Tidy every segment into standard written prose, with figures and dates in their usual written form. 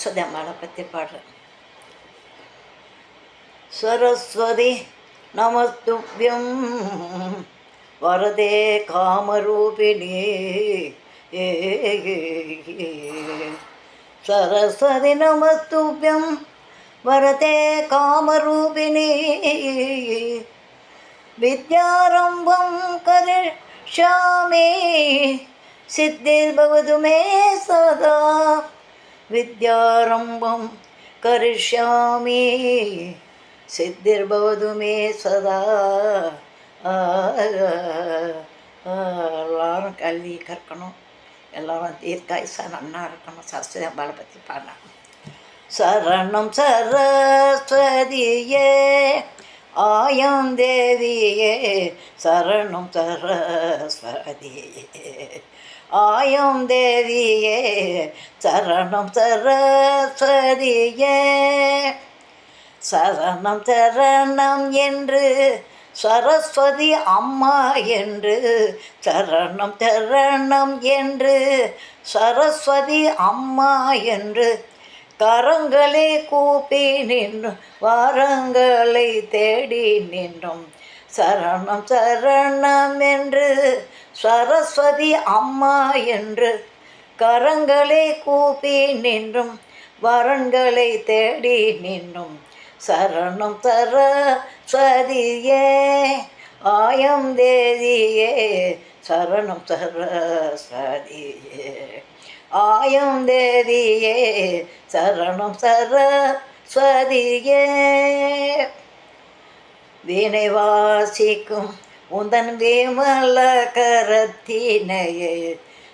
சரஸ்வதி பற்றி பாடுறேன். சரஸ்வதி நமஸ்துப்யம் வரதே காமரூபிணி. சரஸ்வதி நமஸ்துப்யம் வரதே காமரூபிணி. வித்யாரம்பம் கரிஷ்யாமி சித்திர்பவது மே சதா. வித்யாரம்பம் கரிஷ்யாமி சித்திர்பவது மே சதா. எல்லாரும் கல்வி கற்கணும், எல்லாரும் தீர்க்காயுசா நன்னா இருக்கணும். சரஸ்வதி அம்பாளை பற்றி பாடினாங்க. சரணம் சரஸ்வதியே ஆயம் தேவியே, சரணம் சரஸ்வதியே ஆயம் தேவியே, சரணம் சரஸ்வதியே. சரணம் சரணம் என்று சரஸ்வதி அம்மா என்று, சரணம் சரணம் என்று சரஸ்வதி அம்மா என்று கரங்களை கூப்பி நின்றும் வாரங்களை தேடி நின்றும். சரணம் சரணம் என்று சரஸ்வதி அம்மா என்று கரங்களை கூப்பி நின்றும் வரன்களை தேடி நின்றும். சரணம் சரஸ்வதியே ஆயம் தேவியே, சரணம் சரஸ்வதியே ஆயம் தேவியே, சரணம் சரஸ்வதியே. வீணை வாசிக்கும் உந்தன் விமல கரத்தினையே,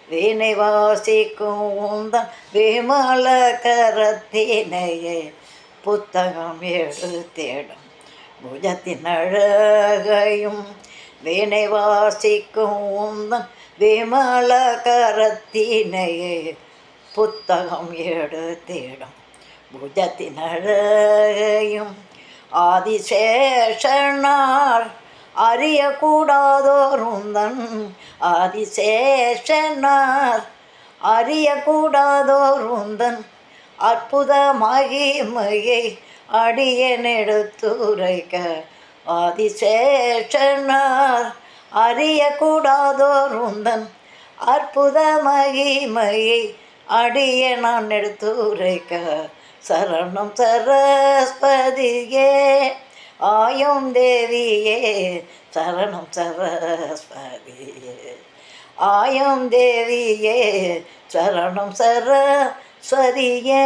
வீணை வாசிக்கும் உந்தன் விமல கரத்தினையே புத்தகம் எடுத்திடும் புஜத்தின் அழகையும். வீணை வாசிக்கும் உந்தன் விமல கரத்தினையே புத்தகம் எடுத்திடும் புஜத்தின் அழகையும். ஆதிசேஷனார் அறியக்கூடாதோருந்தன், ஆதிசேஷனார் அறியக்கூடாதோருந்தன் அற்புத மகிமையை அடியனெடுத்துரைக்க. ஆதிசேஷனார் அறியக்கூடாதோருந்தன் அற்புத மகிமையை அடிய நான் எடுத்துரைக்க. சரணம் சரஸ்வதியே ஆயம் தேவியே, சரணம் சரஸ்வதியே ஆயம் தேவியே, சரணம் சரஸ்வதியே.